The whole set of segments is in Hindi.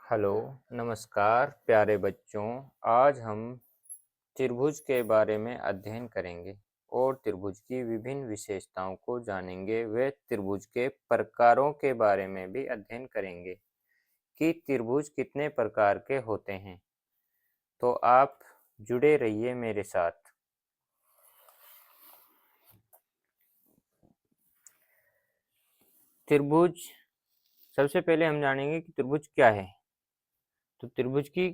हेलो, नमस्कार प्यारे बच्चों। आज हम त्रिभुज के बारे में अध्ययन करेंगे और त्रिभुज की विभिन्न विशेषताओं को जानेंगे। वे त्रिभुज के प्रकारों के बारे में भी अध्ययन करेंगे कि त्रिभुज कितने प्रकार के होते हैं। तो आप जुड़े रहिए मेरे साथ। त्रिभुज, सबसे पहले हम जानेंगे कि त्रिभुज क्या है। तो त्रिभुज की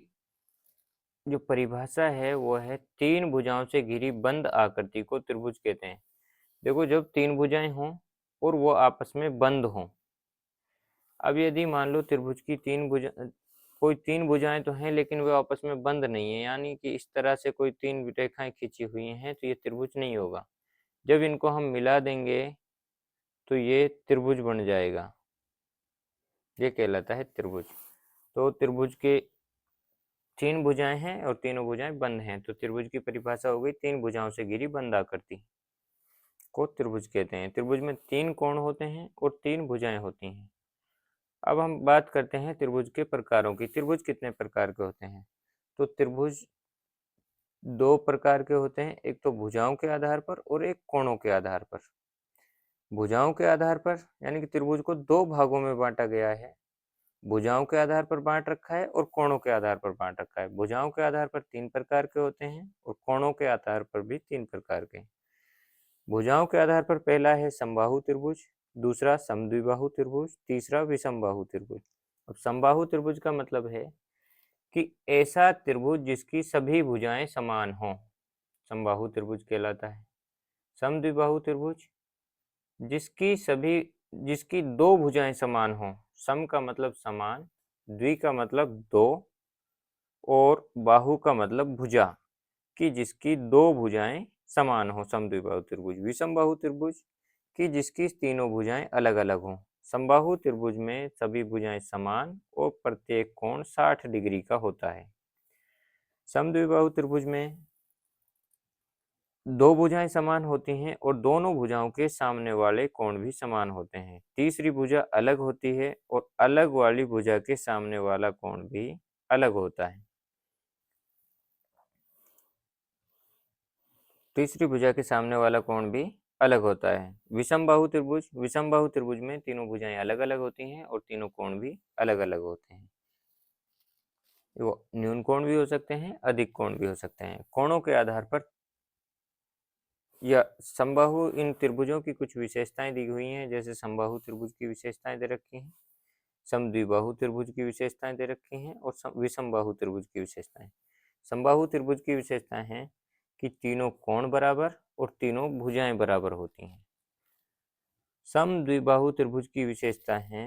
जो परिभाषा है वो है तीन भुजाओं से घिरी बंद आकृति को त्रिभुज कहते हैं। देखो, जब तीन भुजाएं हों और वो आपस में बंद हों। अब यदि मान लो त्रिभुज की कोई तीन भुजाएं तो हैं लेकिन वे आपस में बंद नहीं है, यानी कि इस तरह से कोई तीन रेखाएं खींची हुई हैं, तो ये त्रिभुज नहीं होगा। जब इनको हम मिला देंगे तो ये त्रिभुज बन जाएगा। ये कहलाता है त्रिभुज। तो त्रिभुज के तीन भुजाएं हैं और तीनों भुजाएं बंद हैं, तो त्रिभुज की परिभाषा हो गई तीन भुजाओं से घिरी बंद आकृति को त्रिभुज कहते हैं। त्रिभुज में तीन कोण होते हैं और तीन भुजाएं होती हैं। अब हम बात करते हैं त्रिभुज के प्रकारों की। त्रिभुज कितने प्रकार के होते हैं? तो त्रिभुज दो प्रकार के होते हैं, एक तो भुजाओं के आधार पर और एक कोणों के आधार पर। भुजाओं के आधार पर यानी कि त्रिभुज को दो भागों में बांटा गया है। भुजाओं के आधार पर बांट रखा है और कोणों के आधार पर बांट रखा है। भुजाओं के आधार पर तीन प्रकार के होते हैं और कोणों के आधार पर भी तीन प्रकार के। भुजाओं के आधार पर पहला है समबाहु त्रिभुज, दूसरा समद्विबाहु त्रिभुज, तीसरा विषमबाहु त्रिभुज। अब समबाहु त्रिभुज का मतलब है कि ऐसा त्रिभुज जिसकी सभी भुजाएं समान हों, समबाहु त्रिभुज कहलाता है। समद्विबाहु त्रिभुज जिसकी दो भुजाएं समान हों। सम का मतलब समान, द्वि का मतलब दो और बाहु का मतलब भुजा, कि जिसकी दो भुजाएं समान हो, समद्विबाहु त्रिभुज। विषमबाहु त्रिभुज कि जिसकी तीनों भुजाएं अलग अलग हों। समबाहु त्रिभुज में सभी भुजाएं समान और प्रत्येक कोण 60 डिग्री का होता है। समद्विबाहु त्रिभुज में दो भुजाएं समान होती हैं और दोनों भुजाओं के सामने वाले कोण भी समान होते हैं। तीसरी भुजा अलग होती है और अलग वाली भुजा के सामने वाला कोण भी अलग होता है। तीसरी भुजा के सामने वाला कोण भी अलग होता है। विषमबाहु त्रिभुज में तीनों भुजाएं अलग अलग होती हैं और तीनों कोण भी अलग अलग होते हैं। वो न्यून कोण भी हो सकते हैं, अधिक कोण भी हो सकते हैं। कोणों के आधार पर या समबाहु इन त्रिभुजों की कुछ विशेषताएं दी हुई हैं, जैसे समबाहु त्रिभुज की विशेषताएं दे रखी हैं, समद्विबाहु त्रिभुज की विशेषताएं दे रखी हैं और विषमबाहु त्रिभुज की विशेषताएं। समबाहु त्रिभुज की विशेषताएं हैं कि तीनों कोण बराबर और तीनों भुजाएं बराबर होती हैं। समद्विबाहु त्रिभुज की विशेषता है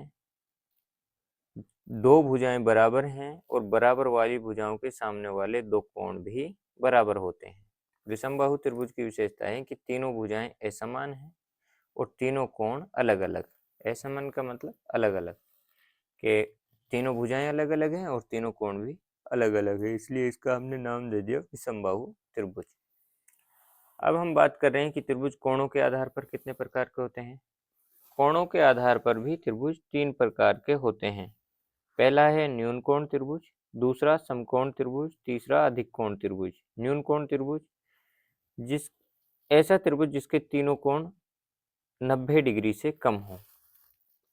दो भुजाएं बराबर हैं और बराबर वाली भुजाओं के सामने वाले दो कोण भी बराबर होते हैं। विषमबाहु त्रिभुज की विशेषता है कि तीनों भुजाएं असमान हैं और तीनों कोण अलग अलग। असमान का मतलब अलग अलग, के तीनों भुजाएं अलग अलग हैं और तीनों कोण भी अलग अलग है, इसलिए इसका हमने नाम दे दिया विषमबाहु त्रिभुज। अब हम बात कर रहे हैं कि त्रिभुज कोणों के आधार पर कितने प्रकार के होते हैं। कोणों के आधार पर भी त्रिभुज तीन प्रकार के होते हैं। पहला है न्यून कोण त्रिभुज, दूसरा समकोण त्रिभुज, तीसरा अधिक कोण त्रिभुज। न्यून कोण त्रिभुज जिस ऐसा त्रिभुज जिसके तीनों कोण 90 डिग्री से कम हो।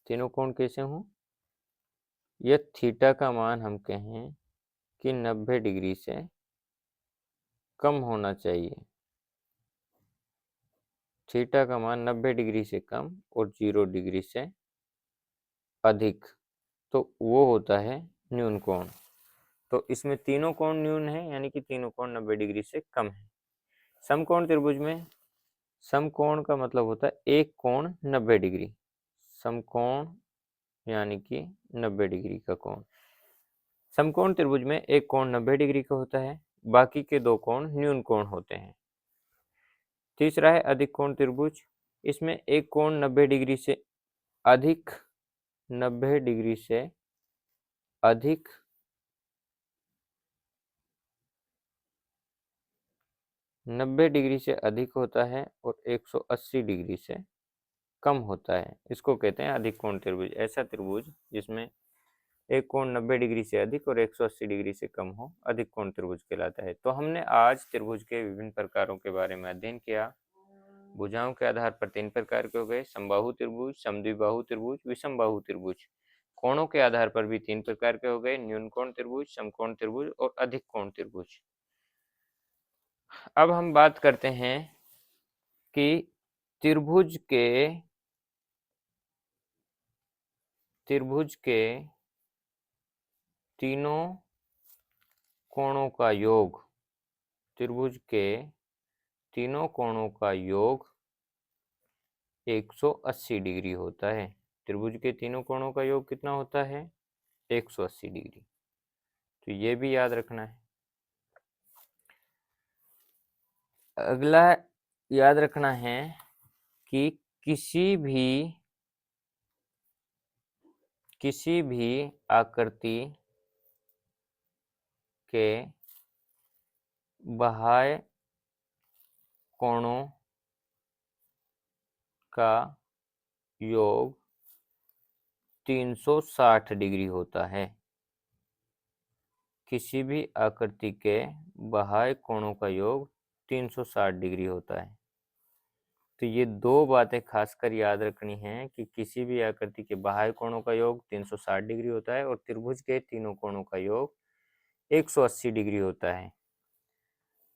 तीनों कोण कैसे हों? यह थीटा का मान हम कहें कि 90 डिग्री से कम होना चाहिए। थीटा का मान 90 डिग्री से कम और 0 डिग्री से अधिक, तो वो होता है न्यून कोण। तो इसमें तीनों कोण न्यून है, यानी कि तीनों कोण 90 डिग्री से कम है। समकोण त्रिभुज में समकोण का मतलब होता है एक कोण 90 डिग्री। समकोण यानी कि 90 डिग्री का कोण। समकोण त्रिभुज में एक कोण 90 डिग्री का होता है, बाकी के दो कोण न्यून कोण होते हैं। तीसरा है अधिक कोण त्रिभुज। इसमें एक कोण 90 डिग्री से अधिक 90 डिग्री से अधिक 90 डिग्री से अधिक होता है और 180 डिग्री से कम होता है। इसको कहते हैं अधिक कोण त्रिभुज। ऐसा त्रिभुज जिसमें एक कोण 90 डिग्री से अधिक और 180 डिग्री से कम हो, अधिक कोण त्रिभुज कहलाता है। तो हमने आज त्रिभुज के विभिन्न प्रकारों के बारे में अध्ययन किया। भुजाओं के आधार पर 3 प्रकार के हो गए, समबाहु त्रिभुज, समद्विबाहु त्रिभुज, विषमबाहु त्रिभुज। कोणों के आधार पर भी 3 प्रकार के हो गए, न्यून कोण त्रिभुज, समकोण त्रिभुज और अधिक कोण त्रिभुज। अब हम बात करते हैं कि त्रिभुज के तीनों कोणों का योग, त्रिभुज के तीनों कोणों का योग 180 डिग्री होता है। त्रिभुज के तीनों कोणों का योग कितना होता है? 180 डिग्री। तो ये भी याद रखना है। अगला याद रखना है कि किसी भी आकृति के बाह्य कोणों का योग 360 डिग्री होता है। किसी भी आकृति के बाह्य कोणों का योग 360 डिग्री होता है। तो ये दो बातें खासकर याद रखनी है कि किसी भी आकृति के बाह्य कोणों का योग 360 डिग्री होता है और त्रिभुज के तीनों कोणों का योग 180 डिग्री होता है।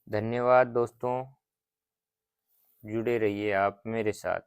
धन्यवाद दोस्तों, जुड़े रहिए आप मेरे साथ।